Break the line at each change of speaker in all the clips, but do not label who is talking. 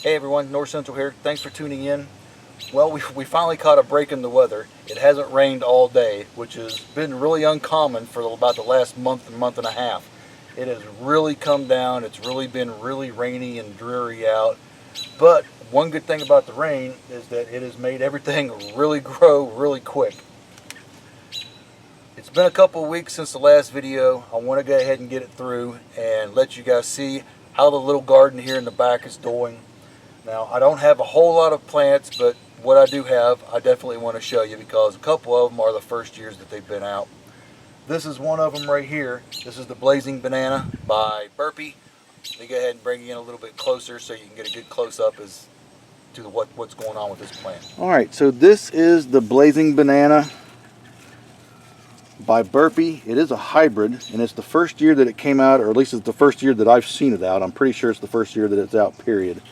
Hey everyone, North Central here. Thanks for tuning in. Well, we finally caught a break in the weather. It hasn't rained all day, which has been really uncommon for about the last month and a half. It has really come down. It's really been really rainy and dreary out. But one good thing about the rain is that it has made everything really grow really quick. It's been a couple of weeks since the last video. I want to go ahead and get it through and let you guys see how the little garden here in the back is doing. Now, I don't have a whole lot of plants, but what I do have, I definitely want to show you because a couple of them are the first years that they've been out. This is one of them right here. This is the Blazing Banana by Burpee. Let me go ahead and bring you in a little bit closer so you can get a good close-up as to what's going on with this plant. All right, so this is the Blazing Banana by Burpee. It is a hybrid, and it's the first year that it came out, or at least it's the first year that I've seen it out. I'm pretty sure it's the first year that it's out, period.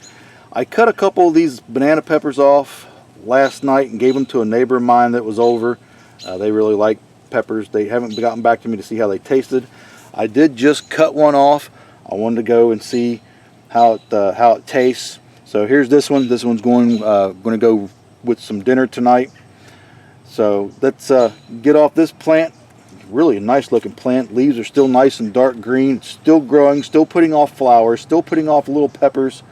I cut a couple of these banana peppers off last night and gave them to a neighbor of mine that was over. They really like peppers. They haven't gotten back to me to see how they tasted. I did just cut one off. I wanted to go and see how it tastes. So here's this one. This one's going to go with some dinner tonight. So let's get off this plant. Really a nice looking plant. Leaves are still nice and dark green. It's still growing, still putting off flowers, still putting off little peppers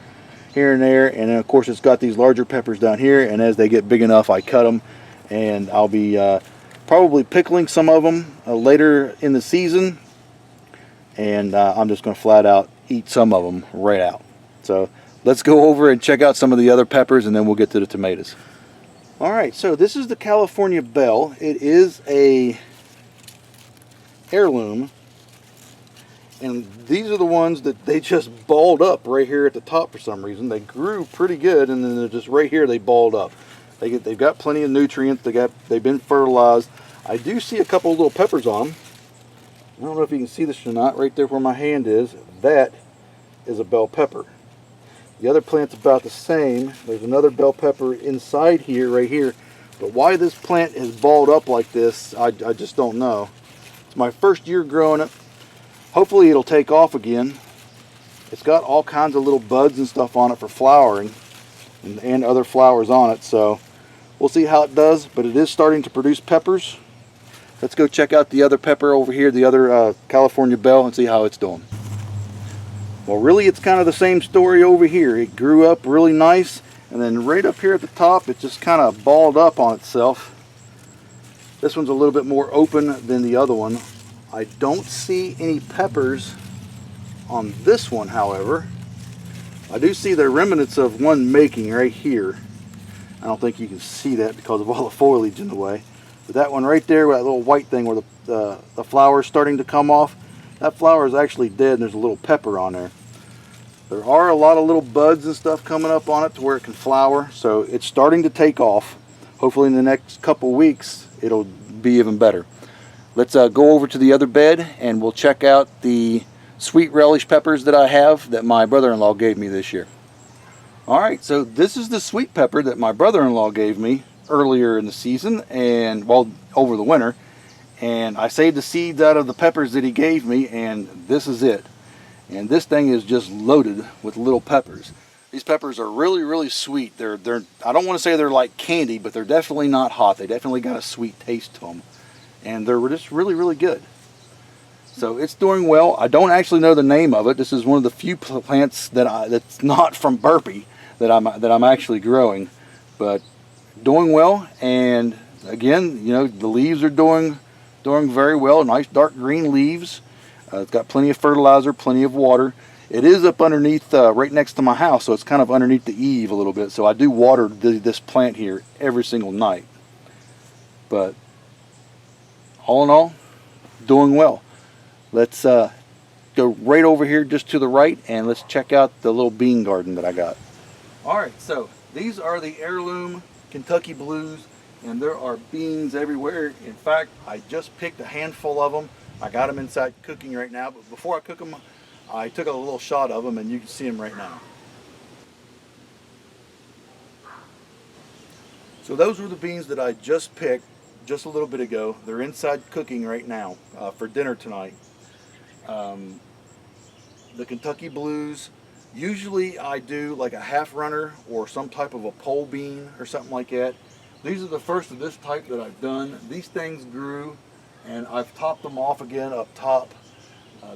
here and there. And then of course it's got these larger peppers down here, and as they get big enough I cut them, and I'll be probably pickling some of them later in the season, and I'm just going to flat out eat some of them right out. So let's go over and check out some of the other peppers, and then we'll get to the tomatoes. Alright, so this is the California Belle. It is a heirloom, and these are the ones that they just balled up right here at the top for some reason. They grew pretty good, and then they're just right here they balled up. They've got plenty of nutrients. They've been fertilized. I do see a couple of little peppers on them. I don't know if you can see this or not. Right there where my hand is, that is a bell pepper. The other plant's about the same. There's another bell pepper inside here, right here. But why this plant is balled up like this, I just don't know. It's my first year growing it. Hopefully it'll take off again. It's got all kinds of little buds and stuff on it for flowering, and other flowers on it. So we'll see how it does, but it is starting to produce peppers. Let's go check out the other pepper over here, the other California Belle, and see how it's doing. Well, really it's kind of the same story over here. It grew up really nice, and then right up here at the top it just kind of balled up on itself. This one's a little bit more open than the other one. I don't see any peppers on this one, however. I do see the remnants of one making right here. I don't think you can see that because of all the foliage in the way. But that one right there, with that little white thing where the flower is starting to come off, that flower is actually dead, and there's a little pepper on there. There are a lot of little buds and stuff coming up on it to where it can flower, so it's starting to take off. Hopefully in the next couple weeks it'll be even better. Let's go over to the other bed, and we'll check out the sweet relish peppers that I have that my brother-in-law gave me this year. Alright, so this is the sweet pepper that my brother-in-law gave me earlier in the season, and well, over the winter. And I saved the seeds out of the peppers that he gave me, and this is it. And this thing is just loaded with little peppers. These peppers are really, really sweet. They're I don't want to say they're like candy, but they're definitely not hot. They definitely got a sweet taste to them. And they're just really, really good. So it's doing well. I don't actually know the name of it. This is one of the few plants that's not from Burpee that I'm actually growing. But doing well, and again, you know, the leaves are doing very well. Nice dark green leaves. It's got plenty of fertilizer, plenty of water. It is up underneath, right next to my house, so it's kind of underneath the eave a little bit. So I do water this plant here every single night. But all in all, doing well. Let's go right over here just to the right, and let's check out the little bean garden that I got. Alright, so these are the heirloom Kentucky Blues, and there are beans everywhere. In fact, I just picked a handful of them. I got them inside cooking right now, but before I cook them, I took a little shot of them, and you can see them right now. So those were the beans that I just picked just a little bit ago. They're inside cooking right now for dinner tonight. The Kentucky Blues, Usually I do like a half runner or some type of a pole bean or something like that. These are the first of this type that I've done. These things grew and I've topped them off again up top.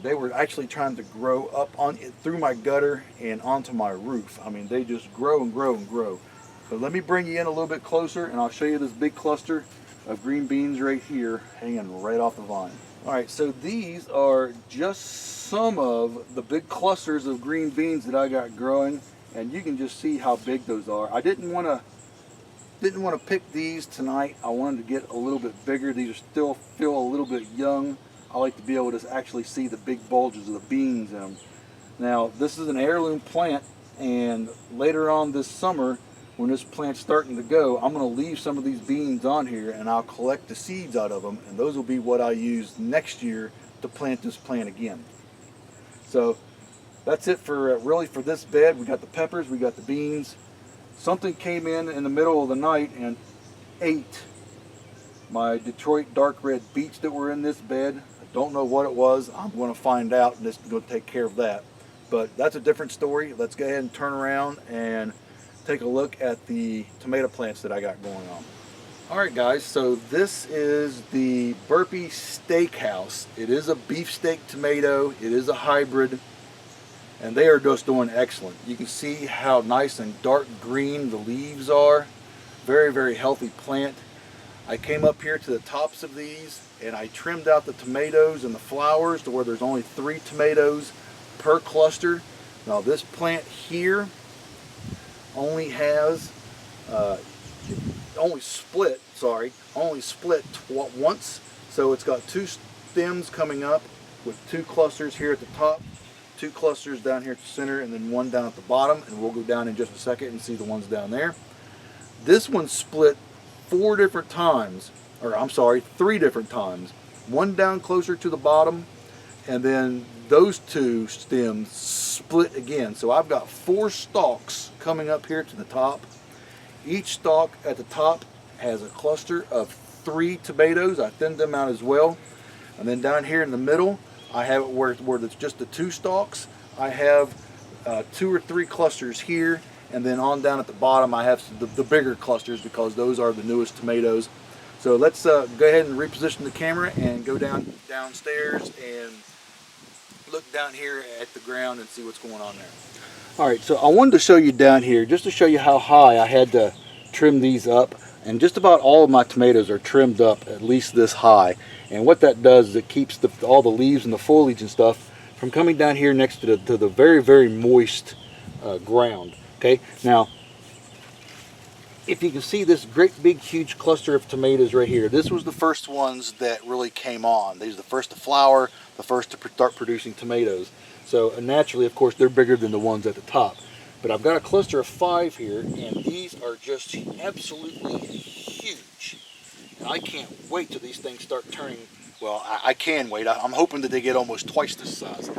They were actually trying to grow up on through my gutter and onto my roof. I mean, they just grow and grow and grow. So let me bring you in a little bit closer and I'll show you this big cluster of green beans right here hanging right off the vine. All right, so these are just some of the big clusters of green beans that I got growing, and you can just see how big those are. I didn't want to pick these tonight. I wanted to get a little bit bigger. These are still feel a little bit young. I like to be able to actually see the big bulges of the beans in them. Now, this is an heirloom plant, and later on this summer, when this plant's starting to go, I'm going to leave some of these beans on here and I'll collect the seeds out of them, and those will be what I use next year to plant this plant again. So that's it for really for this bed. We got the peppers, we got the beans. Something came in the middle of the night and ate my Detroit dark red beets that were in this bed. I don't know what it was. I'm going to find out, and this is going to take care of that. But that's a different story. Let's go ahead and turn around and take a look at the tomato plants that I got going on. Alright guys, so this is the Burpee Steakhouse. It is a beefsteak tomato, it is a hybrid, and they are just doing excellent. You can see how nice and dark green the leaves are. Very, very healthy plant. I came up here to the tops of these and I trimmed out the tomatoes and the flowers to where there's only 3 tomatoes per cluster. Now this plant here only has only split once, so it's got 2 stems coming up with 2 clusters here at the top, 2 clusters down here at the center, and then 1 down at the bottom, and we'll go down in just a second and see the ones down there. This one split 4 different times, or I'm sorry, 3 different times. 1 down closer to the bottom, and then those 2 stems split again. So I've got 4 stalks coming up here to the top. Each stalk at the top has a cluster of 3 tomatoes. I thinned them out as well. And then down here in the middle, I have it where it's just the 2 stalks. I have 2 or 3 clusters here, and then on down at the bottom I have the bigger clusters because those are the newest tomatoes. So let's go ahead and reposition the camera and go downstairs and look down here at the ground and see what's going on there. Alright, so I wanted to show you down here just to show you how high I had to trim these up, and just about all of my tomatoes are trimmed up at least this high, and what that does is it keeps all the leaves and the foliage and stuff from coming down here next to the very, very moist ground. Okay, now if you can see this great big huge cluster of tomatoes right here, this was the first ones that really came on. These are the first to flower, the first to start producing tomatoes. So naturally, of course, they're bigger than the ones at the top. But I've got a cluster of 5 here, and these are just absolutely huge. And I can't wait till these things start turning. Well, I can wait. I'm hoping that they get almost twice this size.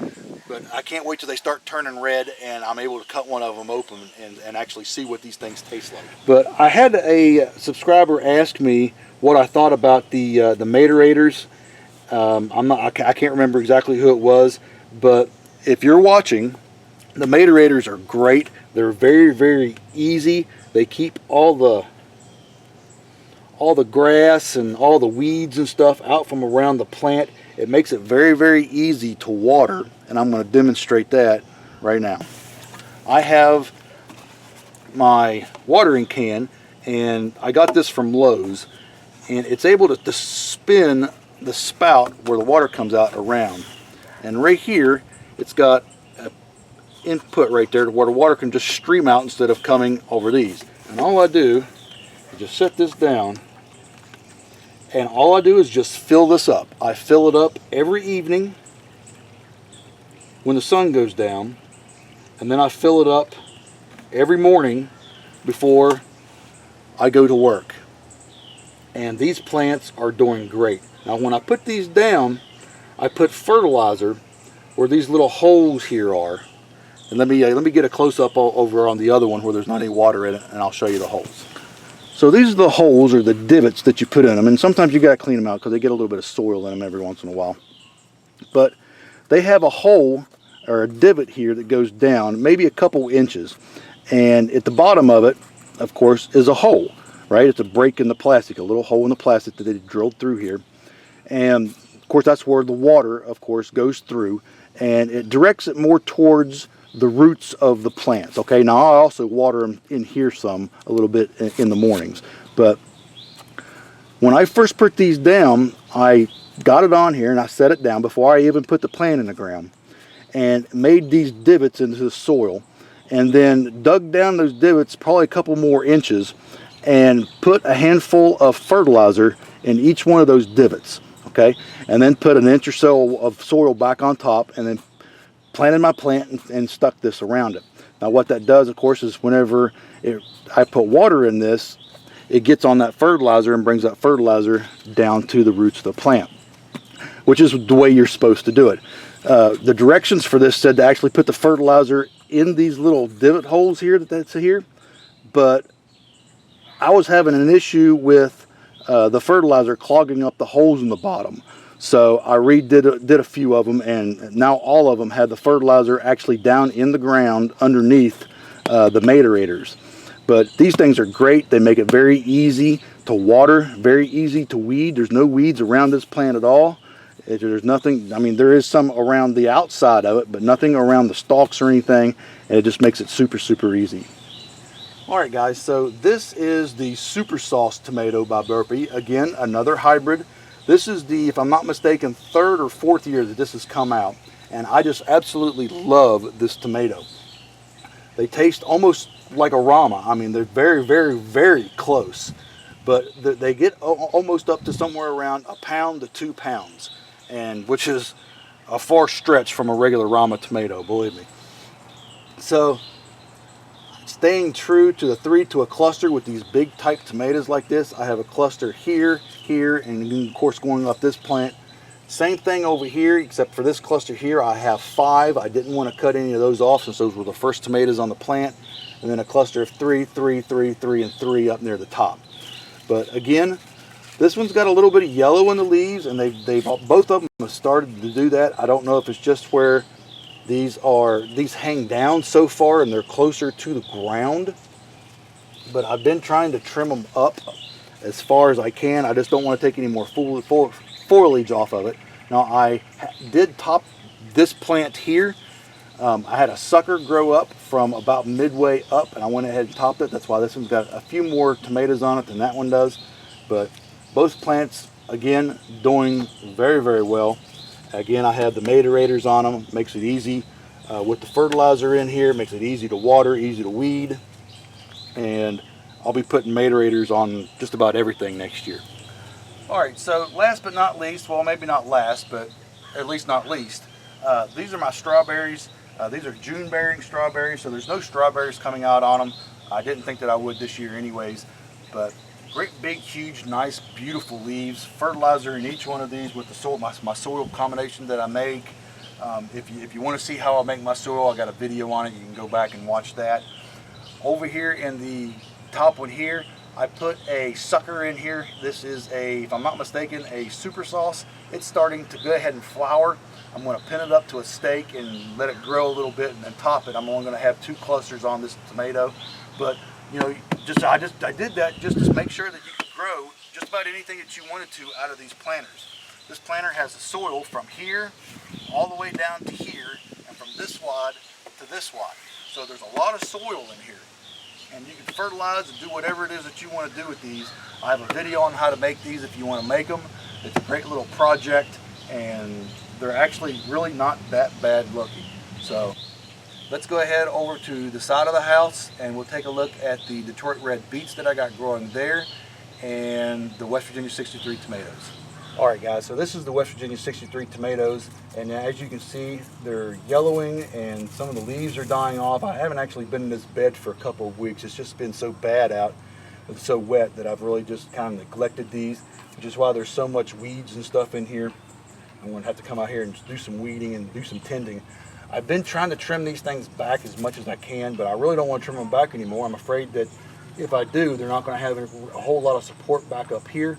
But I can't wait till they start turning red and I'm able to cut one of them open and actually see what these things taste like. But I had a subscriber ask me what I thought about the Matorators. I can't remember exactly who it was, but if you're watching, the Matorators are great. They're very, very easy. They keep all the grass and all the weeds and stuff out from around the plant. It makes it very, very easy to water, and I'm going to demonstrate that right now. I have my watering can, and I got this from Lowe's, and it's able to spin the spout where the water comes out around. And right here, it's got an input right there where the water can just stream out instead of coming over these. And all I do is just set this down, and all I do is just fill this up. I fill it up every evening when the sun goes down, and then I fill it up every morning before I go to work. And these plants are doing great. Now when I put these down, I put fertilizer where these little holes here are. And let me get a close-up over on the other one where there's not any water in it, and I'll show you the holes. So these are the holes, or the divots that you put in them, and sometimes you gotta clean them out because they get a little bit of soil in them every once in a while. But they have a hole or a divot here that goes down, maybe a couple inches. And at the bottom of it, of course, is a hole, right? It's a break in the plastic, a little hole in the plastic that they drilled through here. And of course, that's where the water, of course, goes through, and it directs it more towards the roots of the plants. Okay, now I also water them in here a little bit in the mornings. But when I first put these down, I got it on here and I set it down before I even put the plant in the ground, and made these divots into the soil, and then dug down those divots probably a couple more inches and put a handful of fertilizer in each one of those divots. Okay, and then put an inch or so of soil back on top, and then planted my plant and stuck this around it. Now what that does, of course, is whenever I put water in this, it gets on that fertilizer and brings that fertilizer down to the roots of the plant, which is the way you're supposed to do it. The directions for this said to actually put the fertilizer in these little divot holes here that's here, but I was having an issue with the fertilizer clogging up the holes in the bottom. So I did a few of them, and now all of them had the fertilizer actually down in the ground underneath the maturators. But these things are great. They make it very easy to water, very easy to weed. There's no weeds around this plant at all. There's nothing, I mean, there is some around the outside of it, but nothing around the stalks or anything, and it just makes it super, super easy. Alright guys, so this is the Super Sauce Tomato by Burpee. Again, another hybrid. This is the, if I'm not mistaken, 3rd or 4th year that this has come out, and I just absolutely love this tomato. They taste almost like a Rama. I mean, they're very, very, very close, but they get almost up to somewhere around 1 pound to 2 pounds, and which is a far stretch from a regular Rama tomato, believe me. So staying true to the 3 to a cluster with these big type tomatoes like this, I have a cluster here, here, and of course going up this plant. Same thing over here, except for this cluster here, I have 5. I didn't want to cut any of those off since those were the first tomatoes on the plant. And then a cluster of 3, 3, 3, 3, and 3 up near the top. But again, this one's got a little bit of yellow in the leaves, and both of them have started to do that. I don't know if it's just where these hang down so far and they're closer to the ground, but I've been trying to trim them up as far as I can. I just don't want to take any more foliage off of it. Now I did top this plant here. I had a sucker grow up from about midway up, and I went ahead and topped it. That's why this one's got a few more tomatoes on it than that one does. But both plants, again, doing very, very well. Again, I have the maturators on them. Makes it easy with the fertilizer in here. Makes it easy to water, easy to weed. And I'll be putting maturators on just about everything next year. Alright, so last but not least, well maybe not last, but at least not least, these are my strawberries. These are June bearing strawberries, so there's no strawberries coming out on them. I didn't think that I would this year anyways, but great big huge nice beautiful leaves. Fertilizer in each one of these with the soil, my soil combination that I make. If you want to see how I make my soil, I got a video on it. You can go back and watch that. Over here in the top one here, I put a sucker in here. This is a, if I'm not mistaken, a super sauce. It's starting to go ahead and flower. I'm going to pin it up to a stake and let it grow a little bit and then top it. I'm only going to have 2 clusters on this tomato, but you know, I did that just to make sure that you can grow just about anything that you wanted to out of these planters. This planter has the soil from here all the way down to here, and from this wad to this wad. So there's a lot of soil in here, and you can fertilize and do whatever it is that you want to do with these. I have a video on how to make these if you want to make them. It's a great little project, and they're actually really not that bad looking. So let's go ahead over to the side of the house and we'll take a look at the Detroit Red beets that I got growing there and the West Virginia 63 tomatoes. Alright guys, so this is the West Virginia 63 tomatoes, and as you can see they're yellowing and some of the leaves are dying off. I haven't actually been in this bed for a couple of weeks. It's just been so bad out, it's so wet that I've really just kind of neglected these, which is why there's so much weeds and stuff in here. I'm going to have to come out here and do some weeding and do some tending. I've been trying to trim these things back as much as I can, but I really don't want to trim them back anymore. I'm afraid that if I do, they're not going to have a whole lot of support back up here.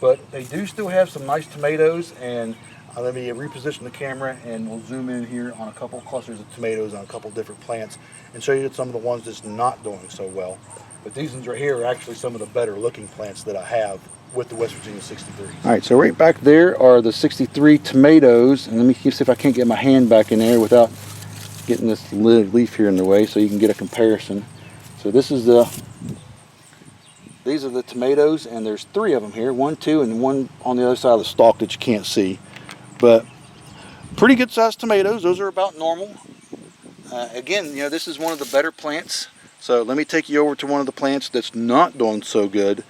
But they do still have some nice tomatoes, and Let me reposition the camera and we'll zoom in here on a couple clusters of tomatoes on a couple different plants and show you some of the ones that's not doing so well. But these ones right here are actually some of the better looking plants that I have with the West Virginia 63s. All right, so right back there are the 63 tomatoes, and let me see if I can't get my hand back in there without getting this leaf here in the way so you can get a comparison. So this is these are the tomatoes, and there's 3 of them here, 1, 2, and 1 on the other side of the stalk that you can't see. But pretty good sized tomatoes. Those are about normal. Again, you know, this is one of the better plants. So let me take you over to one of the plants that's not doing so good,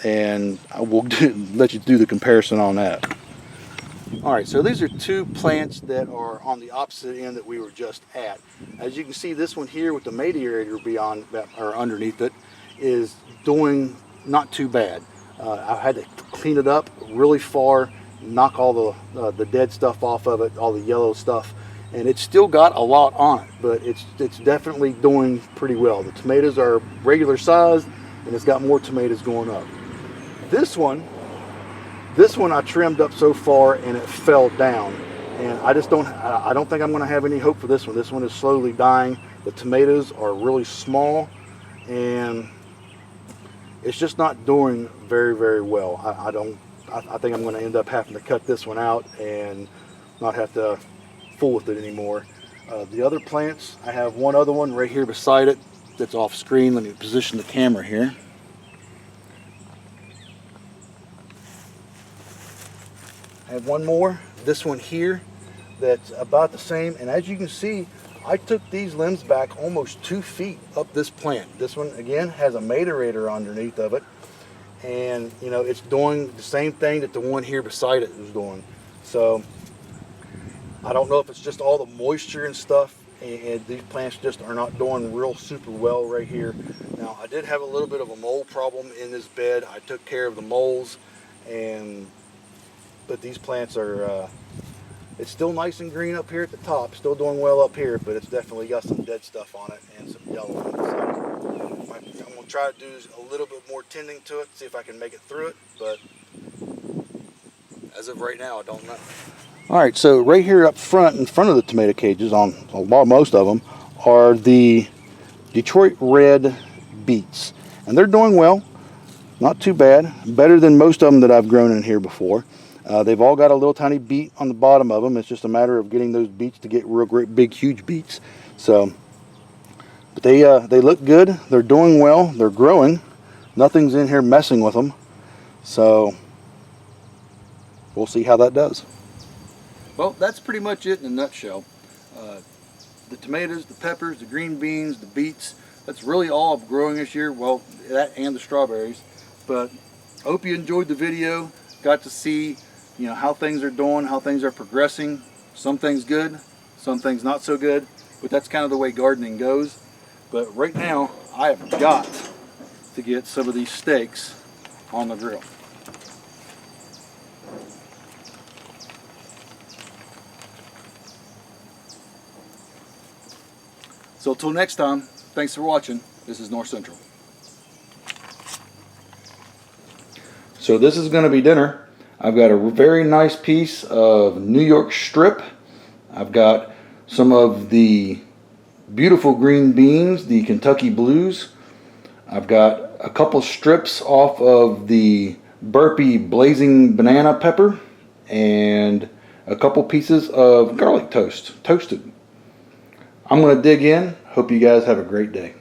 and I will let you do the comparison on that. Alright, so these are 2 plants that are on the opposite end that we were just at. As you can see, this one here with the mediator beyond or underneath it is doing not too bad. I've had to clean it up really far, knock all the dead stuff off of it, all the yellow stuff, and it's still got a lot on it, but it's definitely doing pretty well. The tomatoes are regular sized, and it's got more tomatoes going up. This one I trimmed up so far and it fell down, and I don't think I'm going to have any hope for this one. This one is slowly dying. The tomatoes are really small, and it's just not doing very, very well. I think I'm going to end up having to cut this one out and not have to fool with it anymore. The other plants, I have one other one right here beside it that's off screen. Let me position the camera here. I have one more, this one here, that's about the same, and as you can see, I took these limbs back almost 2 feet up this plant. This one again has a maturator underneath of it, and you know, it's doing the same thing that the one here beside it is doing. So I don't know if it's just all the moisture and stuff, and these plants just are not doing real super well right here. Now, I did have a little bit of a mold problem in this bed. I took care of the moles, but these plants are it's still nice and green up here at the top, still doing well up here, but it's definitely got some dead stuff on it and some yellow on it. So I'm going to try to do a little bit more tending to it, see if I can make it through it, but as of right now, I don't know. Alright, so right here up front, in front of the tomato cages, on most of them, are the Detroit Red beets. And they're doing well, not too bad, better than most of them that I've grown in here before. They've all got a little tiny beet on the bottom of them. It's just a matter of getting those beets to get real great, big, huge beets. So, but they look good. They're doing well. They're growing. Nothing's in here messing with them. So, we'll see how that does. Well, that's pretty much it in a nutshell. The tomatoes, the peppers, the green beans, the beets, that's really all I'm growing this year. Well, that and the strawberries. But I hope you enjoyed the video. Got to see, you know, how things are doing, how things are progressing. Some things good, some things not so good, but that's kind of the way gardening goes. But right now, I have got to get some of these steaks on the grill. So until next time, thanks for watching. This is North Central. So this is going to be dinner. I've got a very nice piece of New York strip. I've got some of the beautiful green beans, the Kentucky Blues. I've got a couple strips off of the Burpee Blazing Banana Pepper, and a couple pieces of garlic toast, toasted. I'm going to dig in. Hope you guys have a great day.